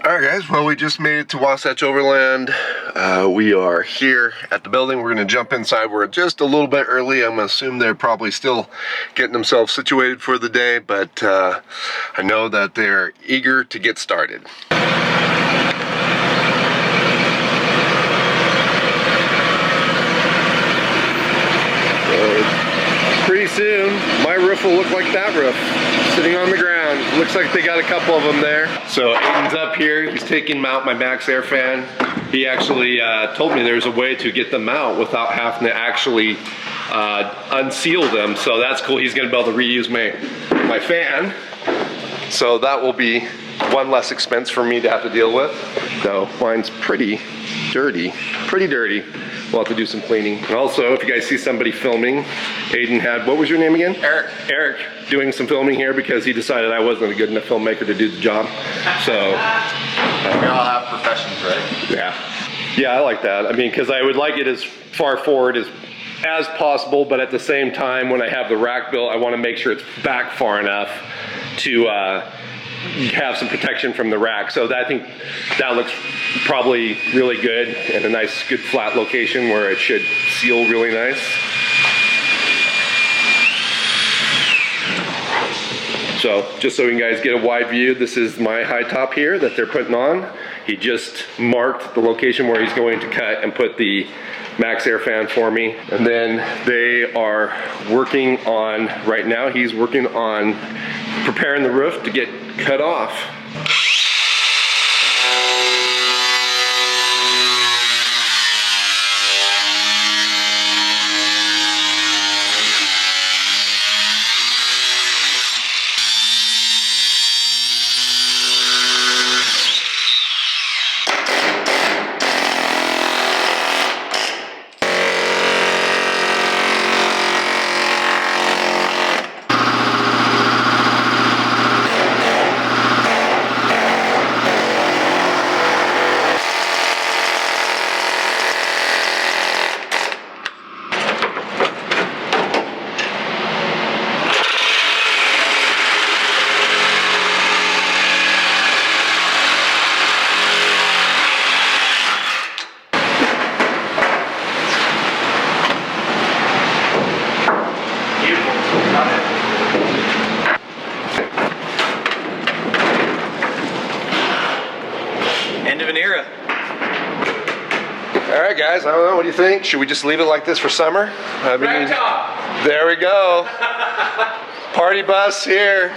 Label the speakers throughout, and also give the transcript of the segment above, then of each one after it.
Speaker 1: Alright guys, well we just made it to Wasatch Overland. We are here at the building. We're going to jump inside. We're just a little bit early. I'm going to assume they're probably still getting themselves situated for the day, but I know that they're eager to get started. Pretty soon, my roof will look like that roof, sitting on the ground. Looks like they got a couple of them there. So Aiden's up here, he's taking out my Max Air fan. He actually told me there's a way to get them out without having to actually unseal them. So that's cool, he's gonna be able to reuse my fan. So that will be one less expense for me to have to deal with. Though mine's pretty dirty. We'll have to do some cleaning. And also, if you guys see somebody filming, Aiden had, what was your name again? Eric doing some filming here because he decided I wasn't a good enough filmmaker to do the job. So
Speaker 2: we all have professions, right?
Speaker 1: Yeah, I like that. I mean, because I would like it as far forward as possible, but at the same time, when I have the rack built, I want to make sure it's back far enough to have some protection from the rack. So I think that looks probably really good and a nice, good flat location where it should seal really nice. So just so you guys get a wide view, this is my high top here that they're putting on. He just marked the location where he's going to cut and put the Max Air fan for me. And then they are working on, right now he's working on preparing the roof to get cut off.
Speaker 2: End of an era.
Speaker 1: All right, guys, I don't know, what do you think? Should we just leave it like this for summer? I mean, there we go. Party bus here.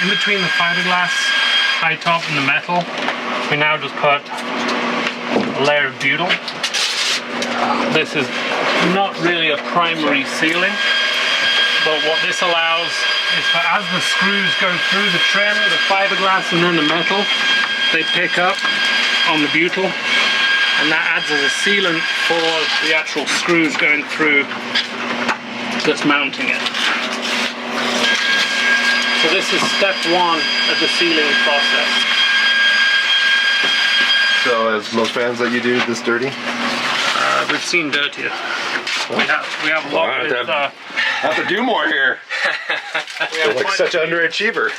Speaker 3: In between the fiberglass high top and the metal, we now just put a layer of butyl. This is not really a primary sealing, but what this allows is for as the screws go through the trim, the fiberglass and then the metal, they pick up on the butyl, and that adds as a sealant for the actual screws going through that's mounting it. So this is step one of the sealing process.
Speaker 1: So as most fans that you do this dirty?
Speaker 3: We've seen dirtier. We have a lot with...
Speaker 1: have to do more here. You're like such an underachiever.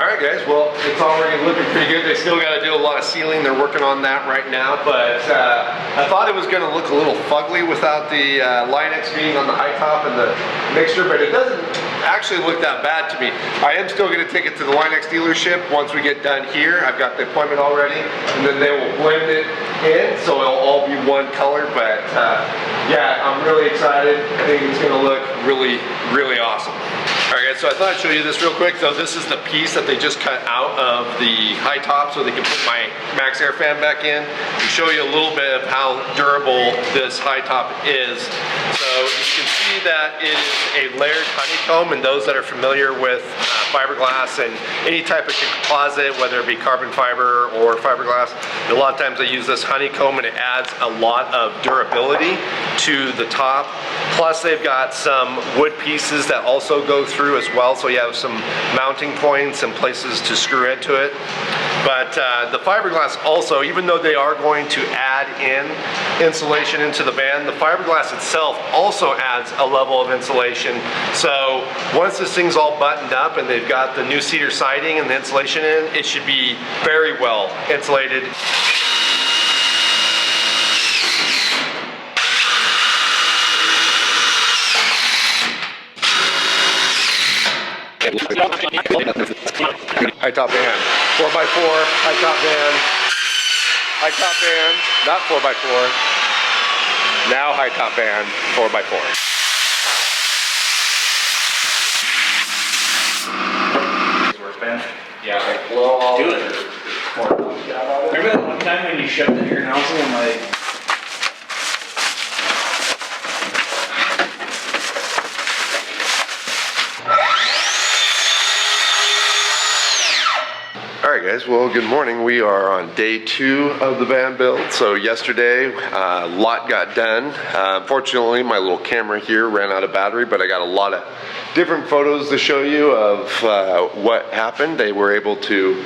Speaker 1: All right, guys. Well, it's already looking pretty good. They still got to do a lot of sealing. They're working on that right now. But I thought it was going to look a little fugly without the Line-X being on the high top and the mixture, but it doesn't actually look that bad to me. I am still going to take it to the Line-X dealership once we get done here. I've got the appointment already, and then they will blend it in, so it'll all be one color. But yeah, I'm really excited. I think it's going to look really, really awesome. Alright guys, so I thought I'd show you this real quick. So this is the piece that they just cut out of the high top so they can put my Max Air fan back in. To show you a little bit of how durable this high top is. So you can see that it is a layered honeycomb, and those that are familiar with fiberglass and any type of composite, whether it be carbon fiber or fiberglass, a lot of times they use this honeycomb and it adds a lot of durability to the top. Plus they've got some wood pieces that also go through as well, so you have some mounting points and places to screw into it. But the fiberglass also, even though they are going to add in insulation into the van, the fiberglass itself also adds a level of insulation. So once this thing's all buttoned up and they've got the new cedar siding and the insulation in, it should be very well insulated. High top van, 4x4, high top van, not 4x4, now high top van, 4x4.
Speaker 2: Yeah, like blow all
Speaker 3: Do it. Remember that one time when you shoved it in your nozzle and like...
Speaker 1: Alright guys, well good morning. We are on day 2 of the van build. So yesterday a lot got done. Unfortunately my little camera here ran out of battery, but I got a lot of different photos to show you of what happened. They were able to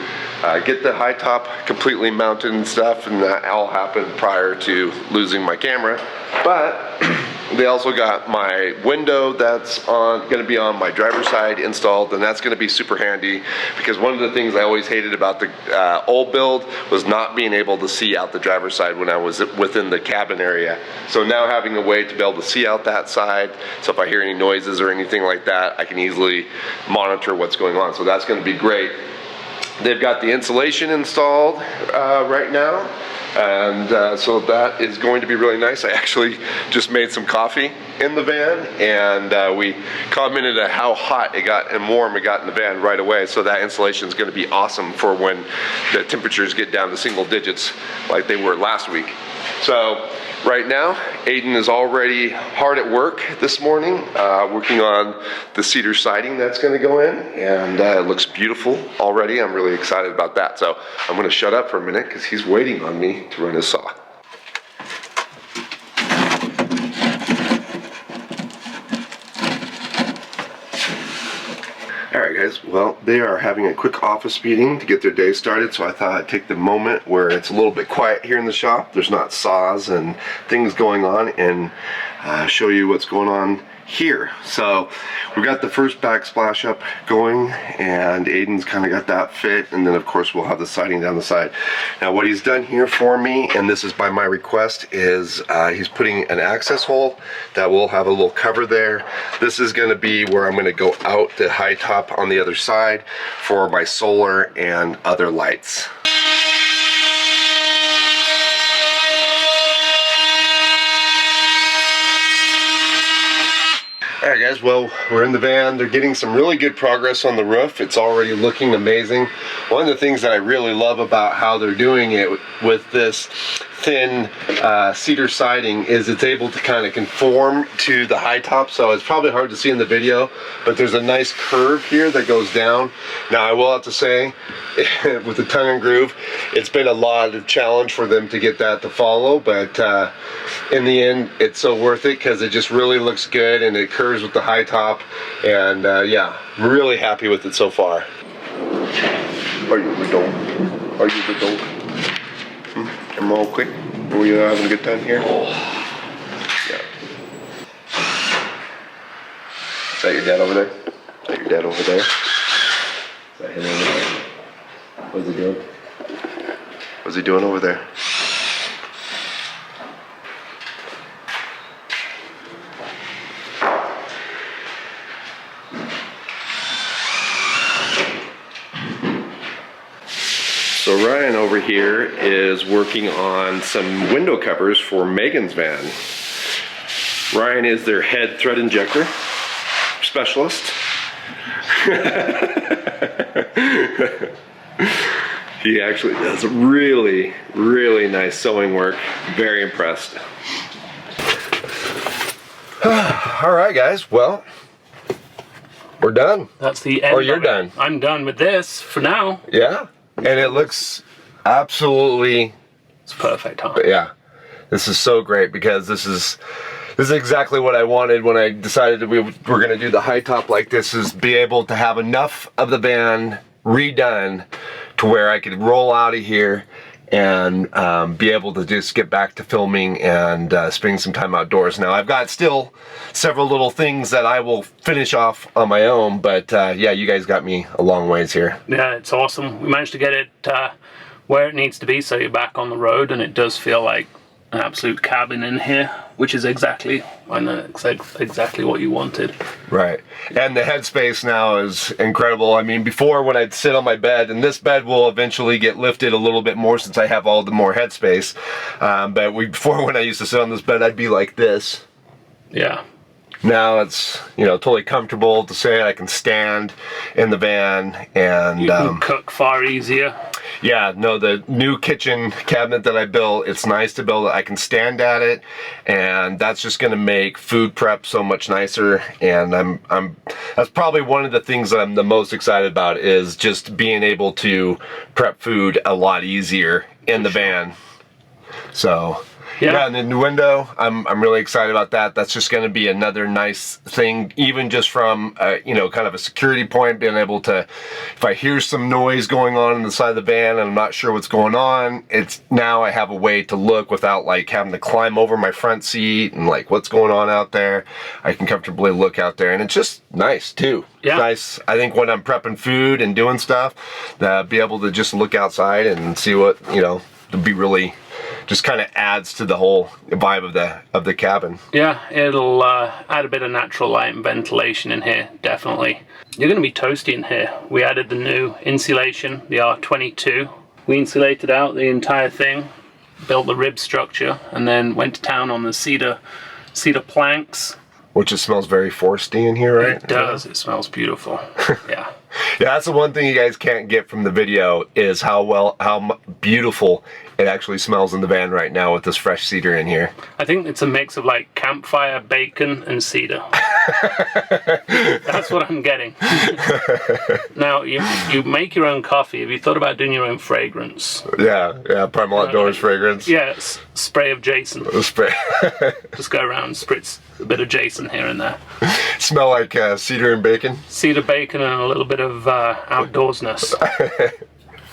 Speaker 1: get the high top completely mounted and stuff, and that all happened prior to losing my camera. But they also got my window that's going to be on my driver's side installed, and that's going to be super handy because one of the things I always hated about the old build was not being able to see out the driver's side when I was within the cabin area. So now having a way to be able to see out that side, so if I hear any noises or anything like that, I can easily monitor what's going on. So that's going to be great. They've got the insulation installed right now, and so that is going to be really nice. I actually just made some coffee in the van, and we commented on how hot it got and warm it got in the van right away. So that insulation is going to be awesome for when the temperatures get down to single digits like they were last week. So right now, Aiden is already hard at work this morning, working on the cedar siding that's going to go in, and it looks beautiful already. I'm really excited about that. So I'm going to shut up for a minute because he's waiting on me to run his saw. Alright guys, well they are having a quick office meeting to get their day started, so I thought I'd take the moment where it's a little bit quiet here in the shop, there's not saws and things going on, and show you what's going on here. So we've got the first backsplash up going, and Aiden's kind of got that fit, and then of course we'll have the siding down the side. Now what he's done here for me, and this is by my request, is he's putting an access hole that will have a little cover there. This is going to be where I'm going to go out the high top on the other side for my solar and other lights. Alright guys, well we're in the van. They're getting some really good progress on the roof. It's already looking amazing. One of the things that I really love about how they're doing it with this thin cedar siding is it's able to kind of conform to the high top, so it's probably hard to see in the video, but there's a nice curve here that goes down. Now I will have to say, with the tongue and groove, it's been a lot of challenge for them to get that to follow, but in the end it's so worth it because it just really looks good and it curves with the high top, and yeah, really happy with it so far. Are you the dope? Are you the dope? Come on quick. Are we having a good time here? Oh. Yeah. Is that your dad over there? Is that your dad over there? Is that him over there? What's he doing? What's he doing over there? So Ryan over here is working on some window covers for Megan's van. Ryan is their head thread injector specialist. He actually does really, really nice sewing work. Very impressed. All right, guys. Well, we're done.
Speaker 3: That's the end.
Speaker 1: Or you're done.
Speaker 3: I'm done with this for now.
Speaker 1: Yeah, and it looks absolutely.
Speaker 3: It's perfect, huh?
Speaker 1: Yeah, this is so great because this is exactly what I wanted when I decided that we were going to do the high top like this. Is be able to have enough of the van redone to where I could roll out of here and be able to just get back to filming and spending some time outdoors. Now I've got still several little things that I will finish off on my own, but yeah, you guys got me a long ways here.
Speaker 3: Yeah, it's awesome. We managed to get it where it needs to be, so you're back on the road, and it does feel like an absolute cabin in here, which is exactly what you wanted.
Speaker 1: Right, and the headspace now is incredible. I mean, before when I'd sit on my bed, and this bed will eventually get lifted a little bit more since I have all the more headspace, but before when I used to sit on this bed, I'd be like this.
Speaker 3: Yeah.
Speaker 1: Now it's, you know, totally comfortable to say I can stand in the van and
Speaker 3: you can cook far easier.
Speaker 1: Yeah, no, the new kitchen cabinet that I built, it's nice to build it. I can stand at it, and that's just going to make food prep so much nicer. And that's probably one of the things that I'm the most excited about, is just being able to prep food a lot easier in the van. So yeah, and the new window, I'm really excited about that. That's just going to be another nice thing, even just from you know, kind of a security point, being able to, if I hear some noise going on the side of the van and I'm not sure what's going on, it's now I have a way to look without like having to climb over my front seat and like what's going on out there. I can comfortably look out there, and it's just nice too.
Speaker 3: Yeah.
Speaker 1: Nice. I think when I'm prepping food and doing stuff, be able to just look outside and see what, you know, to be really. Just kind of adds to the whole vibe of the cabin. Yeah,
Speaker 3: it'll add a bit of natural light and ventilation in here, definitely. You're going to be toasty in here. We added the new insulation, the R22. We insulated out the entire thing, built the rib structure, and then went to town on the cedar planks.
Speaker 1: Which it smells very foresty in here, right?
Speaker 3: It does. It smells beautiful. Yeah.
Speaker 1: Yeah, that's the one thing you guys can't get from the video, is how beautiful it actually smells in the van right now with this fresh cedar in here.
Speaker 3: I think it's a mix of like campfire, bacon, and cedar. That's what I'm getting. Now, you make your own coffee. Have you thought about doing your own fragrance?
Speaker 1: Yeah, Primal Outdoors fragrance.
Speaker 3: Yes, spray of Jason.
Speaker 1: Spray.
Speaker 3: Just go around and spritz a bit of Jason here and there.
Speaker 1: Smell like cedar and bacon?
Speaker 3: Cedar, bacon, and a little bit of outdoorsness.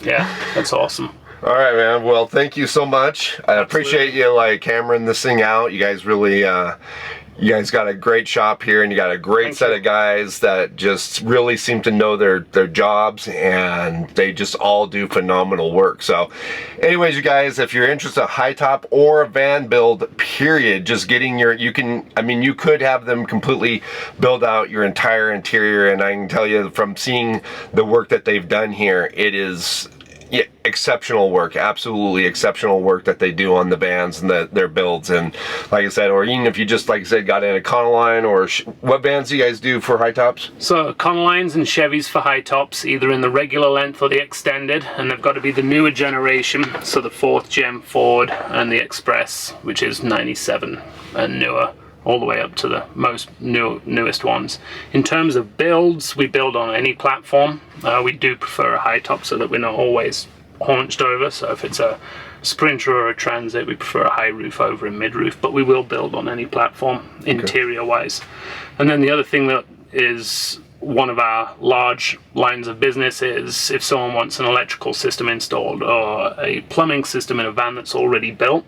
Speaker 3: Yeah, that's awesome.
Speaker 1: All right, man. Well, thank you so much. I appreciate you like hammering this thing out. You guys really, you guys got a great shop here, and you got a great set of guys that just really seem to know their jobs, and they just all do phenomenal work. So anyways, you guys, if you're interested in high top or a van build, period, just getting you could have them completely build out your entire interior, and I can tell you from seeing the work that they've done here, it is exceptional work, absolutely exceptional work that they do on the vans and their builds. And like I said, or even if you just, like I said, got an Econoline, or what vans do you guys do for high tops?
Speaker 3: So Econolines and Chevys for high tops, either in the regular length or the extended, and they've got to be the newer generation, so the 4th gen Ford and the Express, which is 97 and newer, all the way up to the most newest ones. In terms of builds, we build on any platform. We do prefer a high top so that we're not always haunched over. So if it's a Sprinter or a Transit, we prefer a high roof over a mid roof, but we will build on any platform, interior wise. And then the other thing that is one of our large lines of business is if someone wants an electrical system installed or a plumbing system in a van that's already built,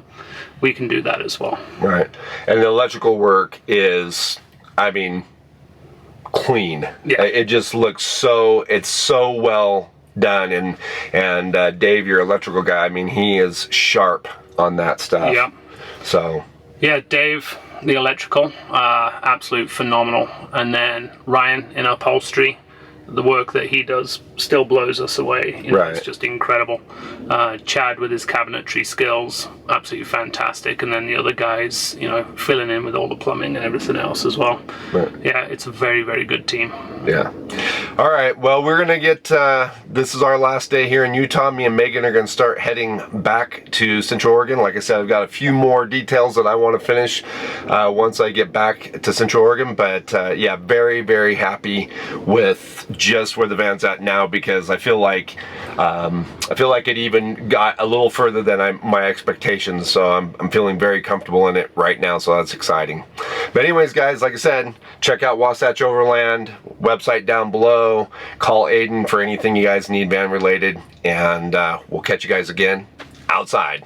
Speaker 3: we can do that as well. Right.
Speaker 1: And the electrical work is, I mean, clean. Yeah. It just looks it's so well done. And Dave, your electrical guy, I mean, he is sharp on that stuff.
Speaker 3: Yeah.
Speaker 1: So.
Speaker 3: Yeah, Dave, the electrical, absolute phenomenal. And then Ryan in upholstery, the work that he does still blows us away. You know,
Speaker 1: Right.
Speaker 3: It's just incredible. Chad with his cabinetry skills, absolutely fantastic. And then the other guys, you know, filling in with all the plumbing and everything else as well.
Speaker 1: Right.
Speaker 3: Yeah, it's a very, very good team.
Speaker 1: Yeah. All right. Well, we're going to get, this is our last day here in Utah. Me and Megan are going to start heading back to Central Oregon. Like I said, I've got a few more details that I want to finish once I get back to Central Oregon. But yeah, very, very happy with just where the van's at now, because I feel like it even got a little further than my expectations. So I'm feeling very comfortable in it right now. So that's exciting. But anyways, guys, like I said, check out Wasatch Overland, website down below. Call Aiden for anything you guys need van related, and we'll catch you guys again outside.